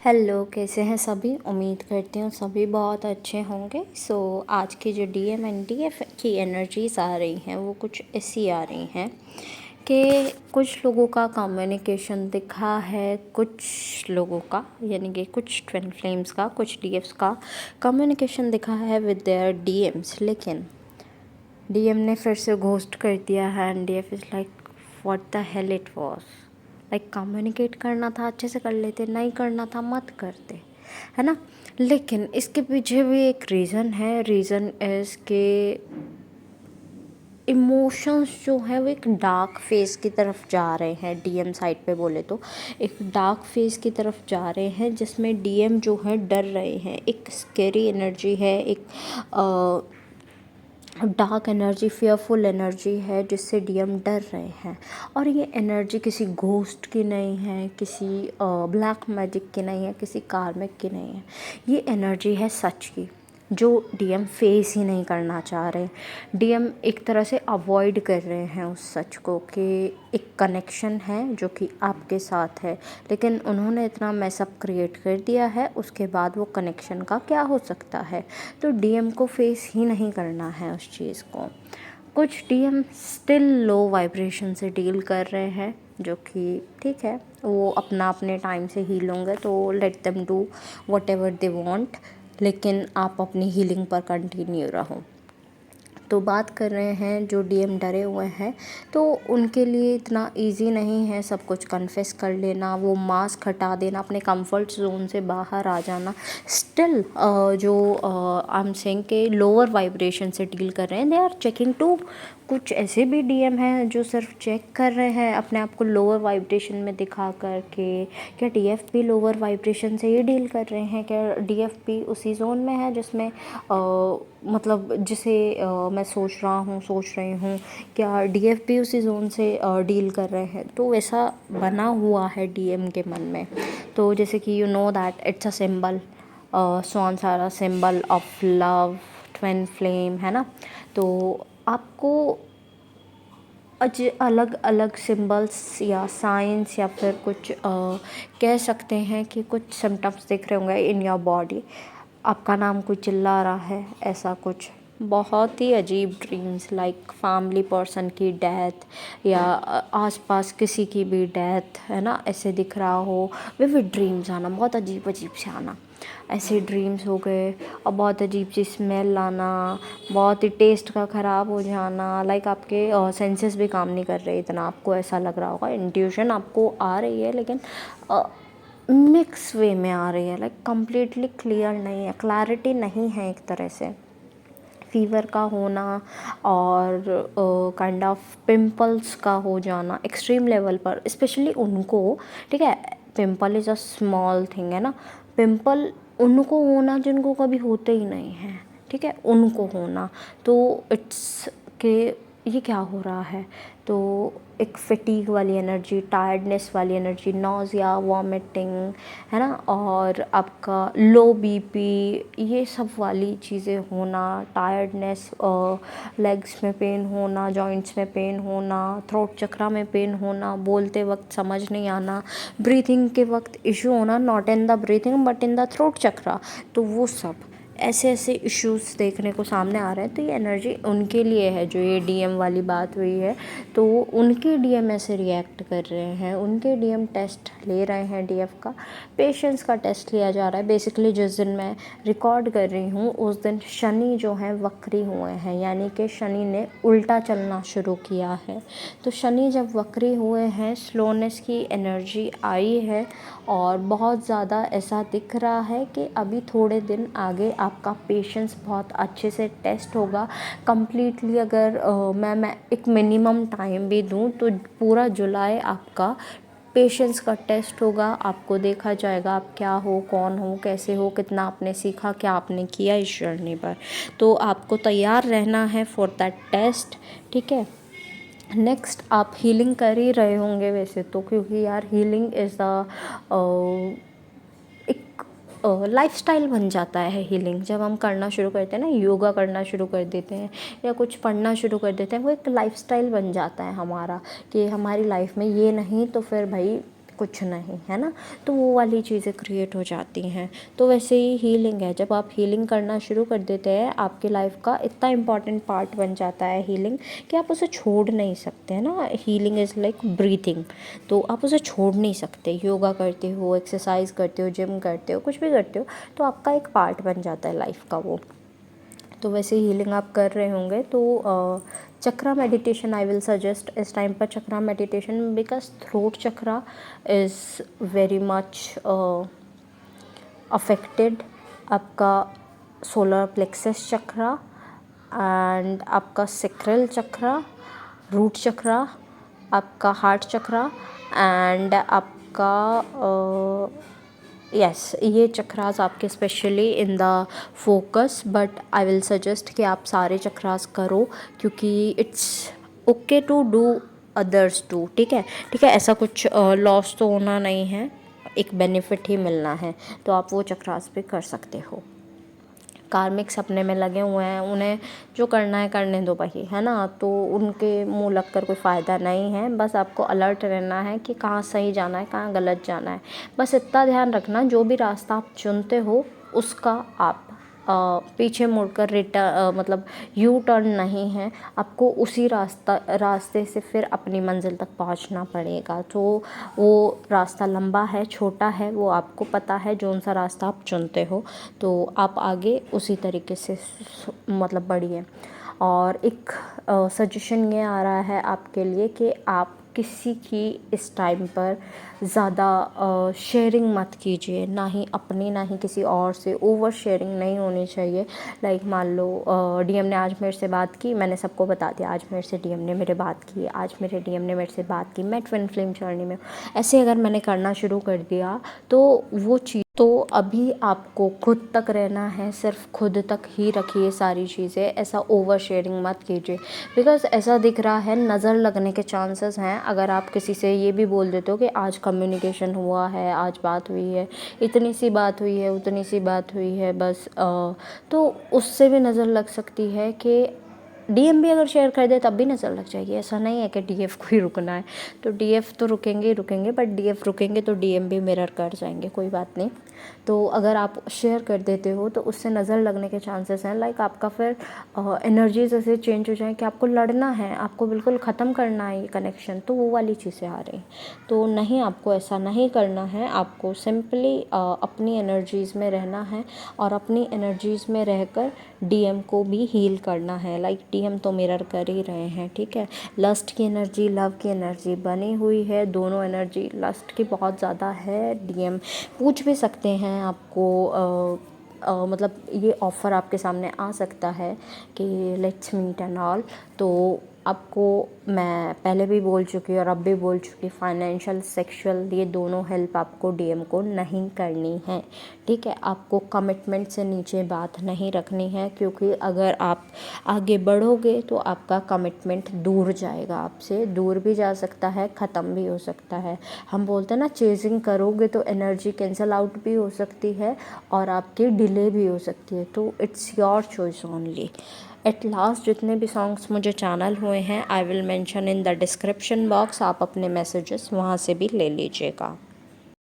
Hello, कैसे हैं सभी। उम्मीद करती हूँ सभी बहुत अच्छे होंगे। आज की जो डीएम एंड डीएफ की एनर्जीज आ रही हैं वो कुछ ऐसी आ रही हैं कि कुछ लोगों का कम्युनिकेशन दिखा है, कुछ लोगों का यानी कि कुछ ट्विन फ्लेम्स का, कुछ डीएफ्स का कम्युनिकेशन दिखा है विद देयर डीएम्स, लेकिन डीएम ने फिर से घोस्ट कर दिया है and DF is like what the hell it was. Like communicate करना था अच्छे से कर लेते, नहीं करना था मत करते, है ना। लेकिन इसके पीछे भी एक रीज़न है। रीज़न इज़ के इमोशंस जो है वो एक डार्क फेज़ की तरफ जा रहे हैं। डीएम साइड पे बोले तो एक डार्क फेज़ की तरफ जा रहे हैं जिसमें डीएम जो है डर रहे हैं। एक स्केरी एनर्जी है, एक डार्क एनर्जी, फेयरफुल एनर्जी है जिससे डीएम डर रहे हैं। और ये एनर्जी किसी घोस्ट की नहीं है, किसी ब्लैक मैजिक की नहीं है, किसी कार्मिक की नहीं है। ये एनर्जी है सच की, जो डीएम फेस ही नहीं करना चाह रहे। डीएम एक तरह से अवॉइड कर रहे हैं उस सच को कि एक कनेक्शन है जो कि आपके साथ है, लेकिन उन्होंने इतना मैसअप क्रिएट कर दिया है, उसके बाद वो कनेक्शन का क्या हो सकता है। तो डीएम को फेस ही नहीं करना है उस चीज़ को। कुछ डीएम स्टिल लो वाइब्रेशन से डील कर रहे हैं, जो कि ठीक है, वो अपना अपने टाइम से हील होंगे तो let them do what ever they want, लेकिन आप अपनी हीलिंग पर कंटिन्यू रहो। तो बात कर रहे हैं जो डीएम डरे हुए हैं, तो उनके लिए इतना इजी नहीं है सब कुछ कन्फेस कर लेना, वो मास्क हटा देना, अपने कंफर्ट जोन से बाहर आ जाना। स्टिल जो आई एम सेइंग के लोअर वाइब्रेशन से डील कर रहे हैं, दे आर चेकिंग टू। कुछ ऐसे भी डीएम हैं जो सिर्फ चेक कर रहे हैं अपने आप को लोअर वाइब्रेशन में दिखा कर के क्या डीएफ भी लोअर वाइब्रेशन से ही डील कर रहे हैं, क्या डीएफ भी उसी जोन में है जिसमें मतलब जिसे मैं सोच रही हूँ, क्या डीएफ भी उसी जोन से डील कर रहे हैं। तो वैसा बना हुआ है डीएम के मन में। तो जैसे कि you know that it's a symbol, swan सारा symbol of love, twin flame, है ना। तो आपको अलग अलग सिंबल्स या साइंस या फिर कुछ कह सकते हैं कि कुछ सिम्टम्स दिख रहे होंगे इन योर बॉडी। आपका नाम कोई चिल्ला रहा है, ऐसा कुछ बहुत ही अजीब ड्रीम्स, लाइक फैमिली पर्सन की डेथ या आसपास किसी की भी डेथ, है ना, ऐसे दिख रहा हो। विविड ड्रीम्स आना, बहुत अजीब अजीब से आना, ऐसे ड्रीम्स हो गए। और बहुत अजीब सी स्मेल आना, बहुत ही टेस्ट का ख़राब हो जाना, लाइक आपके सेंसेस भी काम नहीं कर रहे, इतना आपको ऐसा लग रहा होगा। इंट्यूशन आपको आ रही है लेकिन मिक्स वे में आ रही है, लाइक कम्प्लीटली क्लियर नहीं है, क्लैरिटी नहीं है एक तरह से। फीवर का होना और काइंड ऑफ पिंपल्स का हो जाना एक्सट्रीम लेवल पर, स्पेशली उनको, ठीक है, pimple is a small thing, है ना। पिंपल उनको होना जिनको कभी होते ही नहीं हैं, ठीक है, उनको होना। तो इट्स के ये क्या हो रहा है। तो एक फटीग वाली एनर्जी, टायर्डनेस वाली एनर्जी, नॉज़िया, वॉमिटिंग, है ना, और आपका लो बीपी, ये सब वाली चीज़ें होना, टायर्डनेस, लेग्स में पेन होना, जॉइंट्स में पेन होना, थ्रोट चक्रा में पेन होना, बोलते वक्त समझ नहीं आना, ब्रीथिंग के वक्त इशू होना, not in the breathing but in the throat chakra. तो वो सब ऐसे ऐसे इश्यूज़ देखने को सामने आ रहे हैं। तो ये एनर्जी उनके लिए है जो ये डीएम वाली बात हुई है। तो उनके डीएम ऐसे रिएक्ट कर रहे हैं, उनके डीएम टेस्ट ले रहे हैं। डीएफ का पेशेंस का टेस्ट लिया जा रहा है। बेसिकली जिस दिन मैं रिकॉर्ड कर रही हूँ उस दिन शनि जो है वक्री हुए हैं, यानी कि शनि ने उल्टा चलना शुरू किया है। तो शनि जब वक्री हुए हैं, स्लोनेस की एनर्जी आई है और बहुत ज़्यादा ऐसा दिख रहा है कि अभी थोड़े दिन आगे आपका पेशेंस बहुत अच्छे से टेस्ट होगा कम्प्लीटली। अगर मैं एक मिनिमम टाइम भी दूं तो पूरा जुलाई आपका पेशेंस का टेस्ट होगा। आपको देखा जाएगा आप क्या हो, कौन हो, कैसे हो, कितना आपने सीखा, क्या आपने किया इस जर्नी पर। तो आपको तैयार रहना है फॉर दैट टेस्ट, ठीक है। नेक्स्ट आप हीलिंग कर ही रहे होंगे वैसे तो, क्योंकि यार हीलिंग इज़ एक लाइफस्टाइल बन जाता है। हीलिंग जब हम करना शुरू करते हैं ना, योगा करना शुरू कर देते हैं या कुछ पढ़ना शुरू कर देते हैं, वो एक लाइफस्टाइल बन जाता है हमारा, कि हमारी लाइफ में ये नहीं तो फिर भाई कुछ नहीं, है ना। तो वो वाली चीज़ें क्रिएट हो जाती हैं। तो वैसे ही हीलिंग है, जब आप हीलिंग करना शुरू कर देते हैं आपकी लाइफ का इतना इम्पॉर्टेंट पार्ट बन जाता है हीलिंग कि आप उसे छोड़ नहीं सकते, है ना। हीलिंग इज़ लाइक ब्रीथिंग, तो आप उसे छोड़ नहीं सकते। योगा करते हो, एक्सरसाइज करते हो, जिम करते हो, कुछ भी करते हो, तो आपका एक पार्ट बन जाता है लाइफ का वो। तो वैसे हीलिंग आप कर रहे होंगे तो chakra meditation I will suggest इस टाइम पर, chakra meditation, because throat chakra is very much affected. आपका सोलर प्लेक्सस चक्रा एंड आपका सेक्रल चक्रा, रूट चक्रा, आपका हार्ट चक्रा एंड आपका यस ये चक्रास आपके specially in the focus, but I will suggest कि आप सारे चक्रास करो, क्योंकि it's okay to do others too, ठीक है। ठीक है, ऐसा कुछ लॉस तो होना नहीं है, एक बेनिफिट ही मिलना है, तो आप वो चक्रास भी कर सकते हो। कार्मिक्स अपने में लगे हुए हैं, उन्हें जो करना है करने दो भाई, है ना। तो उनके मुंह लग कर कोई फ़ायदा नहीं है। बस आपको अलर्ट रहना है कि कहाँ सही जाना है, कहाँ गलत जाना है। बस इतना ध्यान रखना, जो भी रास्ता आप चुनते हो उसका आप पीछे मुड़कर मतलब यू टर्न नहीं है, आपको उसी रास्ते से फिर अपनी मंजिल तक पहुंचना पड़ेगा। तो वो रास्ता लंबा है, छोटा है, वो आपको पता है, जो सा रास्ता आप चुनते हो तो आप आगे उसी तरीके से मतलब बढ़िए। और एक सजेशन ये आ रहा है आपके लिए कि आप किसी की इस टाइम पर ज़्यादा शेयरिंग मत कीजिए, ना ही अपनी ना ही किसी और से। ओवर शेयरिंग नहीं होनी चाहिए। लाइक मान लो डीएम ने आज मेरे से बात की, मैंने सबको बता दिया आज मेरे से डीएम ने मेरे बात की, आज मेरे डीएम ने मेरे से बात की, मैं ट्विन फ्लेम जर्नी में। ऐसे अगर मैंने करना शुरू कर दिया तो वो चीज़, तो अभी आपको खुद तक रहना है, सिर्फ खुद तक ही रखिए सारी चीज़ें, ऐसा ओवर शेयरिंग मत कीजिए। बिकॉज़ ऐसा दिख रहा है, नज़र लगने के चांसेस हैं। अगर आप किसी से ये भी बोल देते हो कि आज कम्युनिकेशन हुआ है, आज बात हुई है, इतनी सी बात हुई है, उतनी सी बात हुई है बस, तो उससे भी नज़र लग सकती है कि डीएम भी अगर शेयर कर दे तब भी नज़र लग जाएगी। ऐसा नहीं है कि डीएफ को ही रुकना है, तो डीएफ तो रुकेंगे ही रुकेंगे, बट डीएफ रुकेंगे तो डीएम भी मिरर कर जाएंगे, कोई बात नहीं। तो अगर आप शेयर कर देते हो तो उससे नज़र लगने के चांसेस हैं। लाइक आपका फिर एनर्जीज ऐसे चेंज हो जाए कि आपको लड़ना है, आपको बिल्कुल ख़त्म करना है ये कनेक्शन, तो वो वाली चीज़ें आ रही। तो नहीं, आपको ऐसा नहीं करना है। आपको सिंपली अपनी एनर्जीज़ में रहना है और अपनी एनर्जीज़ में रहकर डीएम को भी हील करना है। लाइक डीएम तो मिरर कर ही रहे हैं, ठीक है। लस्ट की एनर्जी, लव की एनर्जी बनी हुई है, दोनों एनर्जी। लस्ट की बहुत ज़्यादा है, डीएम पूछ भी सकते हैं आपको, मतलब ये ऑफ़र आपके सामने आ सकता है कि लेट्स मीट एंड ऑल। तो आपको मैं पहले भी बोल चुकी और अब भी बोल चुकी, फाइनेंशियल, सेक्सुअल, ये दोनों हेल्प आपको डीएम को नहीं करनी है, ठीक है। आपको कमिटमेंट से नीचे बात नहीं रखनी है, क्योंकि अगर आप आगे बढ़ोगे तो आपका कमिटमेंट दूर जाएगा, आपसे दूर भी जा सकता है, ख़त्म भी हो सकता है। हम बोलते हैं ना, चेजिंग करोगे तो एनर्जी कैंसल आउट भी हो सकती है और आपकी डिले भी हो सकती है। तो it's your choice only. At last जितने भी सॉन्ग्स मुझे चैनल हुए हैं I will mention in the description box, आप अपने मैसेजेस वहाँ से भी ले लीजिएगा।